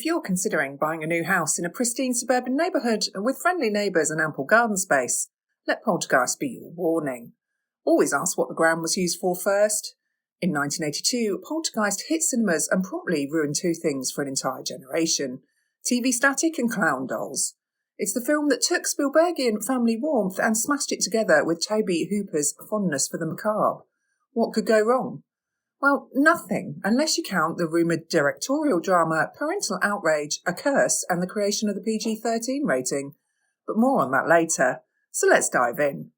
you're considering buying a new house in a pristine suburban neighbourhood with friendly neighbours and ample garden space, let Poltergeist be your warning. Always ask what the ground was used for first. In 1982, Poltergeist hit cinemas and promptly ruined two things for an entire generation: TV static and clown dolls. It's the film that took Spielbergian family warmth and smashed it together with Tobe Hooper's fondness for the macabre. What could go wrong? Well, nothing, unless you count the rumoured directorial drama, parental outrage, a curse, and the creation of the PG-13 rating. But more on that later. So let's dive in.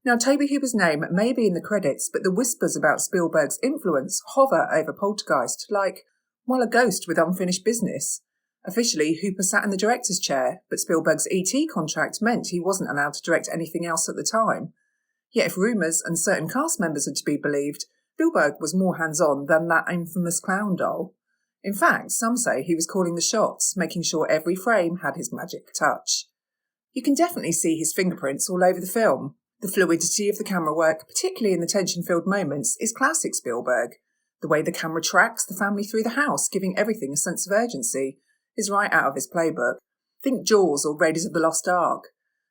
Now, Tobe Hooper's name may be in the credits, but the whispers about Spielberg's influence hover over Poltergeist like, well, a ghost with unfinished business. Officially, Hooper sat in the director's chair, but Spielberg's E.T. contract meant he wasn't allowed to direct anything else at the time. Yet if rumours and certain cast members are to be believed, Spielberg was more hands-on than that infamous clown doll. In fact, some say he was calling the shots, making sure every frame had his magic touch. You can definitely see his fingerprints all over the film. The fluidity of the camera work, particularly in the tension-filled moments, is classic Spielberg. The way the camera tracks the family through the house, giving everything a sense of urgency, is right out of his playbook. Think Jaws or Raiders of the Lost Ark.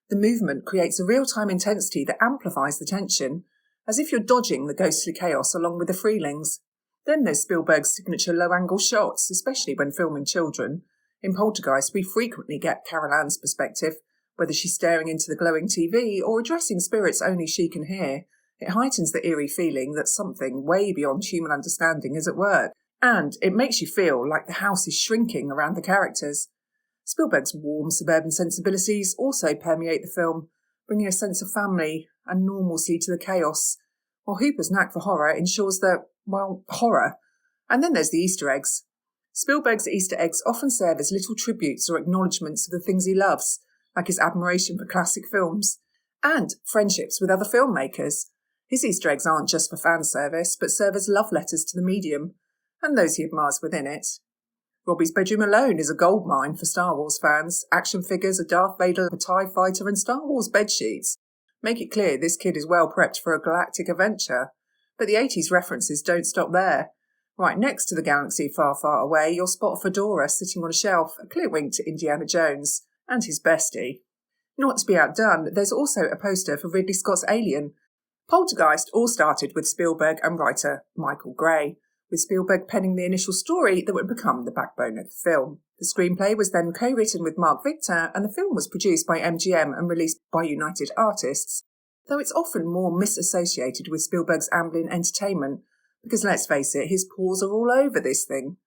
The movement creates a real-time intensity that amplifies the tension, as if you're dodging the ghostly chaos along with the Freelings. Then there's Spielberg's signature low-angle shots, especially when filming children. In Poltergeist, we frequently get Carol Ann's perspective, whether she's staring into the glowing TV or addressing spirits only she can hear. It heightens the eerie feeling that something way beyond human understanding is at work, and it makes you feel like the house is shrinking around the characters. Spielberg's warm suburban sensibilities also permeate the film, bringing a sense of family and normalcy to the chaos, while Hooper's knack for horror ensures that, well, horror. And then there's the Easter eggs. Spielberg's Easter eggs often serve as little tributes or acknowledgements of the things he loves, like his admiration for classic films, and friendships with other filmmakers. His Easter eggs aren't just for fan service, but serve as love letters to the medium, and those he admires within it. Robbie's bedroom alone is a goldmine for Star Wars fans. Action figures, a Darth Vader, a TIE fighter, and Star Wars bedsheets make it clear this kid is well prepped for a galactic adventure. But the 80s references don't stop there. Right next to the galaxy far, far away, you'll spot a fedora sitting on a shelf, a clear wink to Indiana Jones and his bestie. Not to be outdone, there's also a poster for Ridley Scott's Alien. Poltergeist all started with Spielberg and writer Michael Gray, with Spielberg penning the initial story that would become the backbone of the film. The screenplay was then co-written with Mark Victor, and the film was produced by MGM and released by United Artists, though it's often more misassociated with Spielberg's Amblin Entertainment, because let's face it, his paws are all over this thing.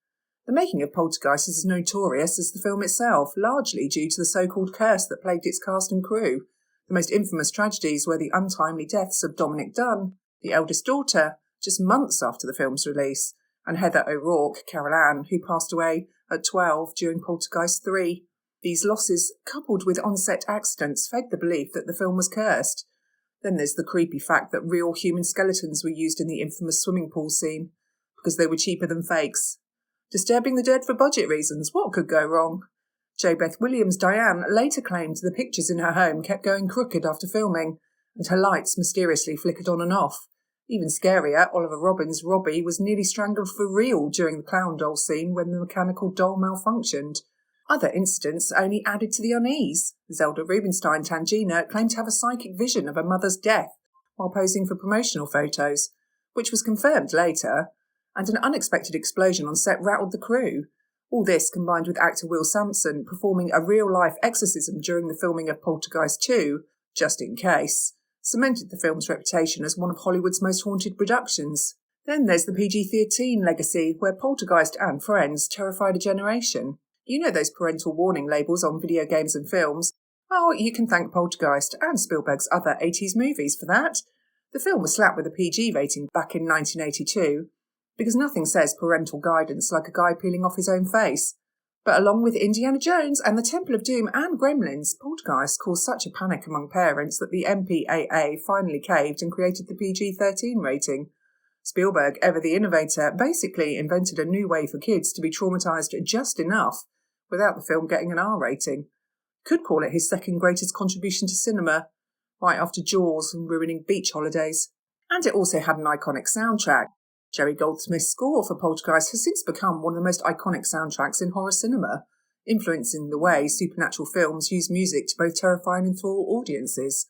The making of Poltergeist is as notorious as the film itself, largely due to the so-called curse that plagued its cast and crew. The most infamous tragedies were the untimely deaths of Dominic Dunne, the eldest daughter, just months after the film's release, and Heather O'Rourke, Carol Ann, who passed away at 12 during Poltergeist 3. These losses, coupled with on-set accidents, fed the belief that the film was cursed. Then there's the creepy fact that real human skeletons were used in the infamous swimming pool scene, because they were cheaper than fakes. Disturbing the dead for budget reasons, what could go wrong? Jo Beth Williams' Diane later claimed the pictures in her home kept going crooked after filming, and her lights mysteriously flickered on and off. Even scarier, Oliver Robbins' Robbie was nearly strangled for real during the clown doll scene when the mechanical doll malfunctioned. Other incidents only added to the unease. Zelda Rubinstein Tangina claimed to have a psychic vision of her mother's death while posing for promotional photos, which was confirmed later, and an unexpected explosion on set rattled the crew. All this, combined with actor Will Sampson performing a real-life exorcism during the filming of Poltergeist 2, just in case, cemented the film's reputation as one of Hollywood's most haunted productions. Then there's the PG-13 legacy, where Poltergeist and Friends terrified a generation. You know those parental warning labels on video games and films? Well, you can thank Poltergeist and Spielberg's other 80s movies for that. The film was slapped with a PG rating back in 1982, because nothing says parental guidance like a guy peeling off his own face. But along with Indiana Jones and the Temple of Doom and Gremlins, Poltergeist caused such a panic among parents that the MPAA finally caved and created the PG-13 rating. Spielberg, ever the innovator, basically invented a new way for kids to be traumatised just enough without the film getting an R rating. Could call it his second greatest contribution to cinema, right after Jaws and ruining beach holidays. And it also had an iconic soundtrack. Jerry Goldsmith's score for Poltergeist has since become one of the most iconic soundtracks in horror cinema, influencing the way supernatural films use music to both terrify and enthrall audiences.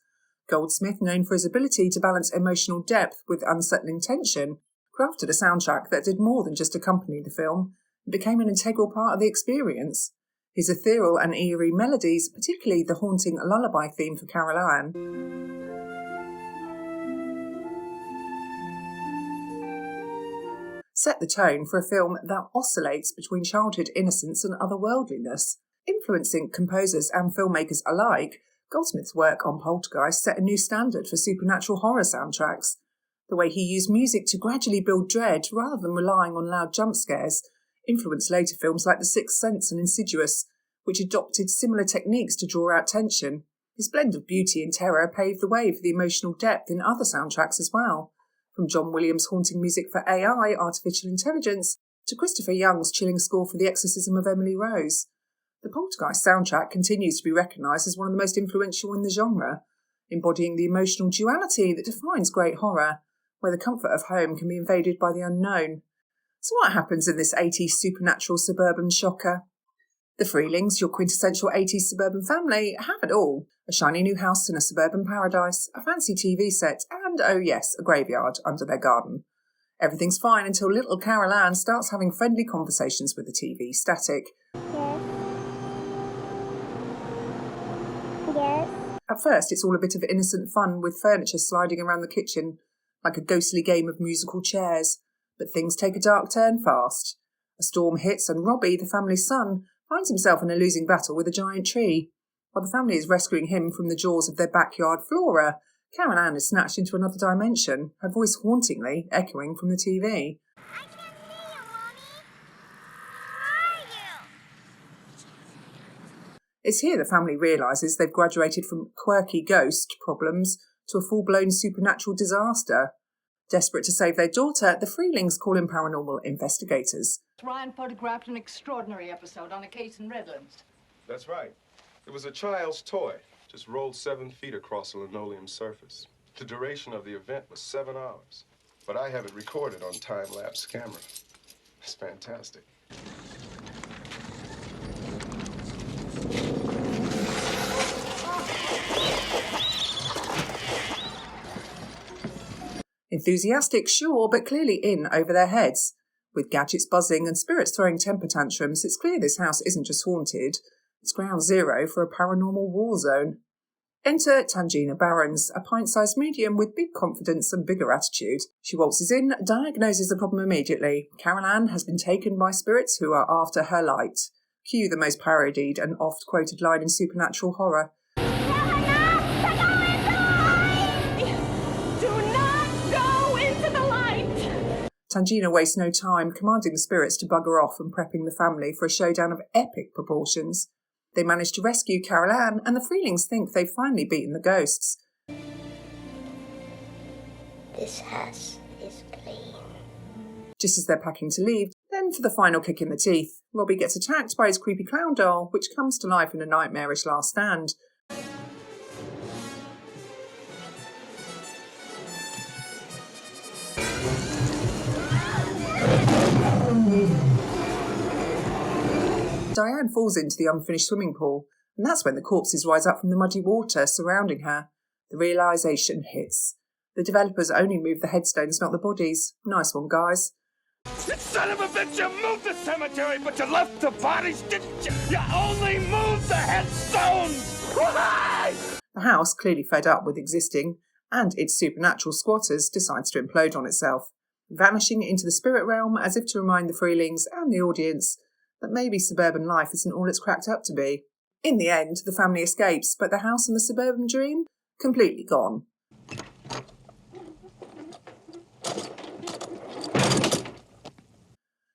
Goldsmith, known for his ability to balance emotional depth with unsettling tension, crafted a soundtrack that did more than just accompany the film and became an integral part of the experience. His ethereal and eerie melodies, particularly the haunting lullaby theme for Carol Ann, set the tone for a film that oscillates between childhood innocence and otherworldliness. Influencing composers and filmmakers alike, Goldsmith's work on Poltergeist set a new standard for supernatural horror soundtracks. The way he used music to gradually build dread rather than relying on loud jump scares influenced later films like The Sixth Sense and Insidious, which adopted similar techniques to draw out tension. His blend of beauty and terror paved the way for the emotional depth in other soundtracks as well, from John Williams' haunting music for AI, Artificial Intelligence, to Christopher Young's chilling score for The Exorcism of Emily Rose. The Poltergeist soundtrack continues to be recognised as one of the most influential in the genre, embodying the emotional duality that defines great horror, where the comfort of home can be invaded by the unknown. So what happens in this 80s supernatural suburban shocker? The Freelings, your quintessential 80s suburban family, have it all. A shiny new house in a suburban paradise, a fancy TV set, and, oh yes, a graveyard under their garden. Everything's fine until little Carol Ann starts having friendly conversations with the TV static. Yes. At first, it's all a bit of innocent fun with furniture sliding around the kitchen, like a ghostly game of musical chairs. But things take a dark turn fast. A storm hits and Robbie, the family's son, finds himself in a losing battle with a giant tree. While the family is rescuing him from the jaws of their backyard flora, Carol Ann is snatched into another dimension, her voice hauntingly echoing from the TV. I can't see you, Mommy. Where are you? It's here the family realises they've graduated from quirky ghost problems to a full-blown supernatural disaster. Desperate to save their daughter, the Freelings call in paranormal investigators. Ryan photographed an extraordinary episode on a case in Redlands. That's right. It was a child's toy, just rolled 7 feet across a linoleum surface. The duration of the event was 7 hours, but I have it recorded on time-lapse camera. It's fantastic. Enthusiastic, sure, but clearly in over their heads. With gadgets buzzing and spirits throwing temper tantrums, it's clear this house isn't just haunted, it's ground zero for a paranormal war zone. Enter Tangina Barons, a pint-sized medium with big confidence and bigger attitude. She waltzes in, diagnoses the problem immediately. Carol Ann has been taken by spirits who are after her light. Cue the most parodied and oft-quoted line in supernatural horror. Tangina wastes no time, commanding the spirits to bugger off and prepping the family for a showdown of epic proportions. They manage to rescue Carol Ann, and the Freelings think they've finally beaten the ghosts. This house is clean. Just as they're packing to leave, then for the final kick in the teeth, Robbie gets attacked by his creepy clown doll, which comes to life in a nightmarish last stand. Diane falls into the unfinished swimming pool, and that's when the corpses rise up from the muddy water surrounding her. The realisation hits. The developers only moved the headstones, not the bodies. Nice one, guys. You son of a bitch, you moved the cemetery, but you left the bodies, didn't you? You only moved the headstones! Why? The house, clearly fed up with existing, and its supernatural squatters, decides to implode on itself, vanishing into the spirit realm as if to remind the Freelings and the audience that maybe suburban life isn't all it's cracked up to be. In the end, the family escapes, but the house and the suburban dream? Completely gone.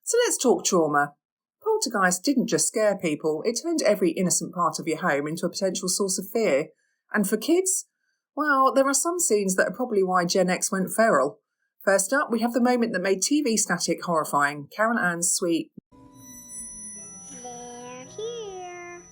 So let's talk trauma. Poltergeist didn't just scare people, it turned every innocent part of your home into a potential source of fear. And for kids? Well, there are some scenes that are probably why Gen X went feral. First up, we have the moment that made TV static horrifying, Carol Ann's sweet. They're here.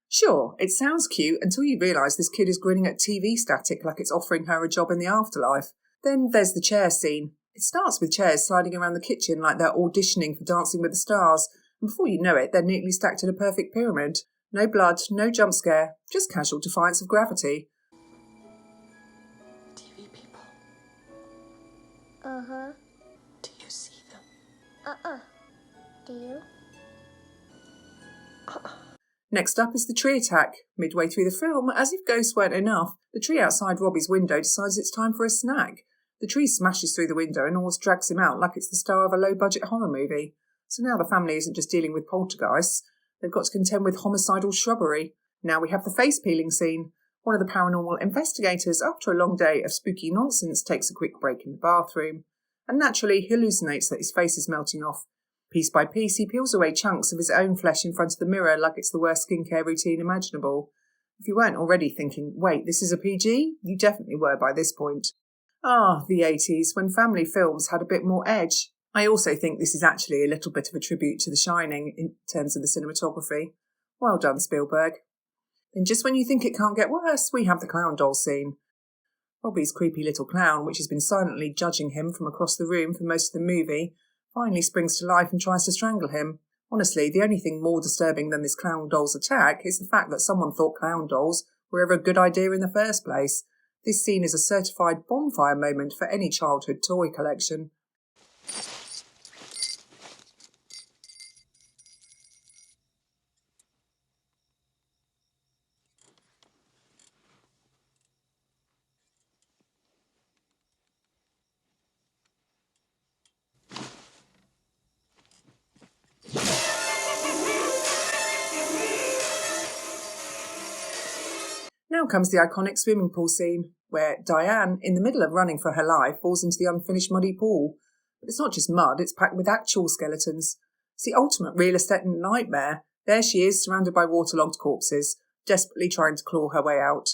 Sure, it sounds cute until you realise this kid is grinning at TV static like it's offering her a job in the afterlife. Then there's the chair scene. It starts with chairs sliding around the kitchen like they're auditioning for Dancing with the Stars, and before you know it, they're neatly stacked in a perfect pyramid. No blood, no jump scare, just casual defiance of gravity. TV people. Uh-huh. Do you see them? Do you? Next up is the tree attack. Midway through the film, as if ghosts weren't enough, the tree outside Robbie's window decides it's time for a snack. The tree smashes through the window and almost drags him out like it's the star of a low-budget horror movie. So now the family isn't just dealing with poltergeists, they've got to contend with homicidal shrubbery. Now we have the face-peeling scene. One of the paranormal investigators, after a long day of spooky nonsense, takes a quick break in the bathroom. And naturally, he hallucinates that his face is melting off. Piece by piece, he peels away chunks of his own flesh in front of the mirror like it's the worst skincare routine imaginable. If you weren't already thinking, wait, this is a PG? You definitely were by this point. Ah, the 80s, when family films had a bit more edge. I also think this is actually a little bit of a tribute to The Shining in terms of the cinematography. Well done, Spielberg. Then just when you think it can't get worse, we have the clown doll scene. Robbie's creepy little clown, which has been silently judging him from across the room for most of the movie, finally springs to life and tries to strangle him. Honestly, the only thing more disturbing than this clown doll's attack is the fact that someone thought clown dolls were ever a good idea in the first place. This scene is a certified bonfire moment for any childhood toy collection. Now comes the iconic swimming pool scene, where Diane, in the middle of running for her life, falls into the unfinished muddy pool. But it's not just mud, it's packed with actual skeletons. It's the ultimate real estate nightmare. There she is, surrounded by waterlogged corpses, desperately trying to claw her way out.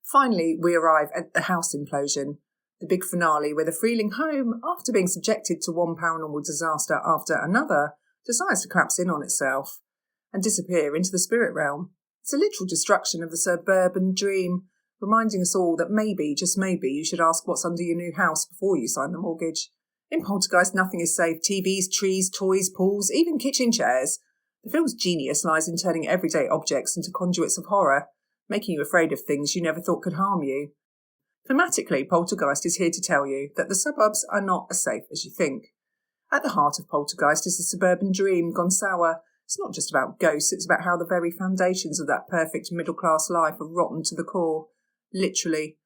Finally, we arrive at the house implosion, the big finale where the Freeling home, after being subjected to one paranormal disaster after another, decides to collapse in on itself and disappear into the spirit realm. It's a literal destruction of the suburban dream, reminding us all that maybe, just maybe, you should ask what's under your new house before you sign the mortgage. In Poltergeist, nothing is safe. TVs, trees, toys, pools, even kitchen chairs. The film's genius lies in turning everyday objects into conduits of horror, making you afraid of things you never thought could harm you. Thematically, Poltergeist is here to tell you that the suburbs are not as safe as you think. At the heart of Poltergeist is the suburban dream gone sour. It's not just about ghosts, it's about how the very foundations of that perfect middle-class life are rotten to the core. Literally.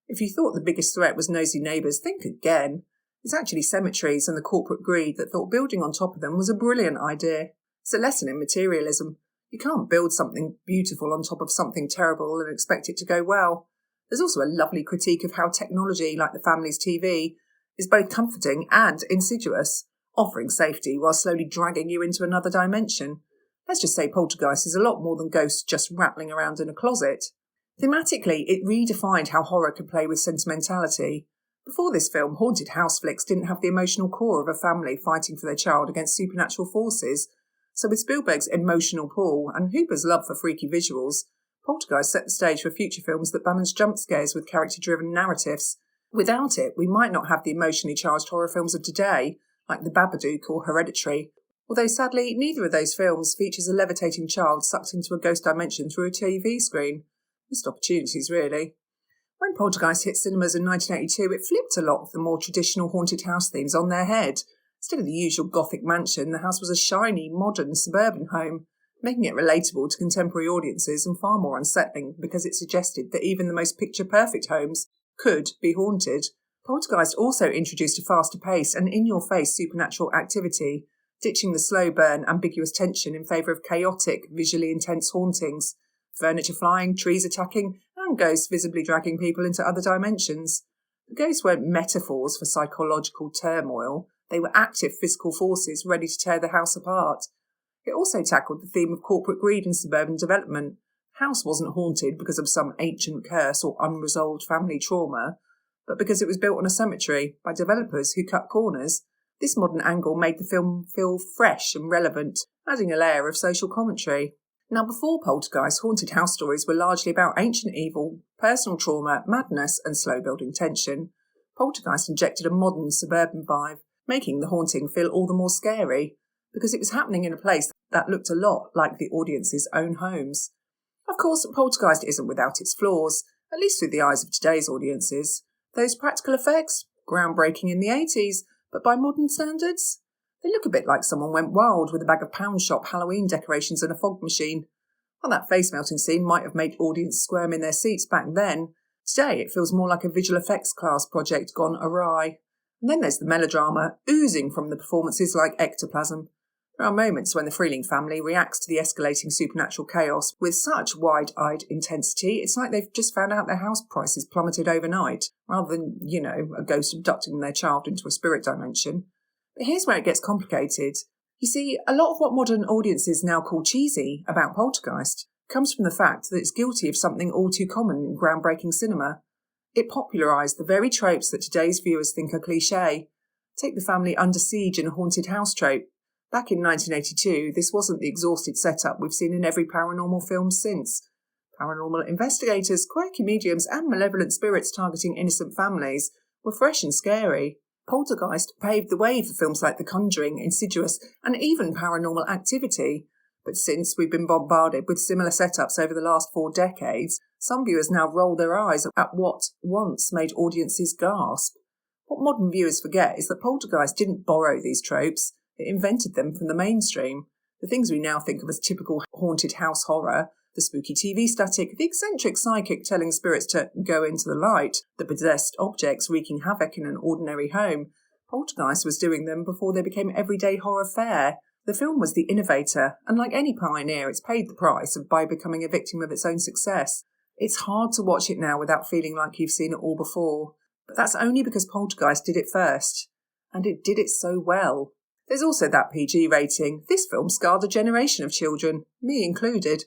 If you thought the biggest threat was nosy neighbours, think again. It's actually cemeteries and the corporate greed that thought building on top of them was a brilliant idea. It's a lesson in materialism. You can't build something beautiful on top of something terrible and expect it to go well. There's also a lovely critique of how technology, like the family's TV, is both comforting and insidious, offering safety while slowly dragging you into another dimension. Let's just say Poltergeist is a lot more than ghosts just rattling around in a closet. Thematically, it redefined how horror could play with sentimentality. Before this film, haunted house flicks didn't have the emotional core of a family fighting for their child against supernatural forces. So with Spielberg's emotional pull and Hooper's love for freaky visuals, Poltergeist set the stage for future films that balance jump scares with character-driven narratives. Without it, we might not have the emotionally charged horror films of today, like The Babadook or Hereditary, although sadly neither of those films features a levitating child sucked into a ghost dimension through a TV screen. Missed opportunities, really. When Poltergeist hit cinemas in 1982, it flipped a lot of the more traditional haunted house themes on their head. Instead of the usual gothic mansion, the house was a shiny, modern, suburban home, making it relatable to contemporary audiences and far more unsettling because it suggested that even the most picture-perfect homes could be haunted. Poltergeist also introduced a faster pace and in-your-face supernatural activity, ditching the slow burn, ambiguous tension in favour of chaotic, visually intense hauntings, furniture flying, trees attacking, and ghosts visibly dragging people into other dimensions. The ghosts weren't metaphors for psychological turmoil, they were active physical forces ready to tear the house apart. It also tackled the theme of corporate greed and suburban development. The house wasn't haunted because of some ancient curse or unresolved family trauma, but because it was built on a cemetery by developers who cut corners. This modern angle made the film feel fresh and relevant, adding a layer of social commentary. Now, before Poltergeist, haunted house stories were largely about ancient evil, personal trauma, madness, and slow-building tension. Poltergeist injected a modern suburban vibe, making the haunting feel all the more scary, because it was happening in a place that looked a lot like the audience's own homes. Of course, Poltergeist isn't without its flaws, at least through the eyes of today's audiences. Those practical effects, groundbreaking in the 80s, but by modern standards, they look a bit like someone went wild with a bag of pound shop Halloween decorations and a fog machine. While that face-melting scene might have made audiences squirm in their seats back then, today it feels more like a visual effects class project gone awry. And then there's the melodrama oozing from the performances like ectoplasm. There are moments when the Freeling family reacts to the escalating supernatural chaos with such wide-eyed intensity, it's like they've just found out their house prices plummeted overnight, rather than, a ghost abducting their child into a spirit dimension. But here's where it gets complicated. You see, a lot of what modern audiences now call cheesy about Poltergeist comes from the fact that it's guilty of something all too common in groundbreaking cinema. It popularised the very tropes that today's viewers think are cliché. Take the family under siege in a haunted house trope. Back in 1982, this wasn't the exhausted setup we've seen in every paranormal film since. Paranormal investigators, quirky mediums and malevolent spirits targeting innocent families were fresh and scary. Poltergeist paved the way for films like The Conjuring, Insidious and even Paranormal Activity. But since we've been bombarded with similar setups over the last 4 decades, some viewers now roll their eyes at what once made audiences gasp. What modern viewers forget is that Poltergeist didn't borrow these tropes. It invented them from the mainstream. The things we now think of as typical haunted house horror, the spooky TV static, the eccentric psychic telling spirits to go into the light, the possessed objects wreaking havoc in an ordinary home, Poltergeist was doing them before they became everyday horror fare. The film was the innovator, and like any pioneer, it's paid the price by becoming a victim of its own success. It's hard to watch it now without feeling like you've seen it all before. But that's only because Poltergeist did it first. And it did it so well. There's also that PG rating. This film scarred a generation of children, me included.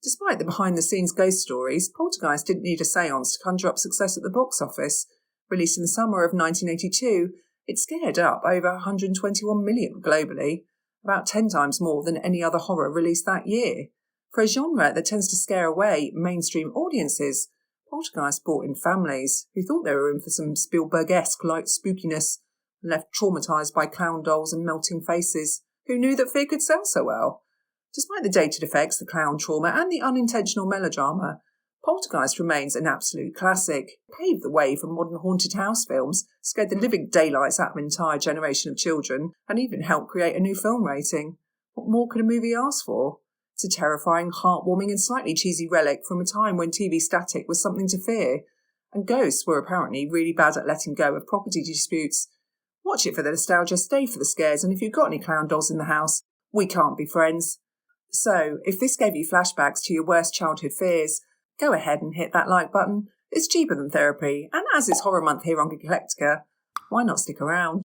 Despite the behind-the-scenes ghost stories, Poltergeist didn't need a séance to conjure up success at the box office. Released in the summer of 1982, it scared up over 121 million globally, about 10 times more than any other horror released that year. For a genre that tends to scare away mainstream audiences, Poltergeist brought in families who thought they were in for some Spielberg-esque light spookiness, left traumatised by clown dolls and melting faces. Who knew that fear could sell so well? Despite the dated effects, the clown trauma and the unintentional melodrama, Poltergeist remains an absolute classic. It paved the way for modern haunted house films, scared the living daylights out of an entire generation of children, and even helped create a new film rating. What more could a movie ask for? It's a terrifying, heartwarming and slightly cheesy relic from a time when TV static was something to fear, and ghosts were apparently really bad at letting go of property disputes. Watch it for the nostalgia, stay for the scares, and if you've got any clown dolls in the house, we can't be friends. So, if this gave you flashbacks to your worst childhood fears, go ahead and hit that like button. It's cheaper than therapy, and as it's Horror Month here on Geeklectica, why not stick around?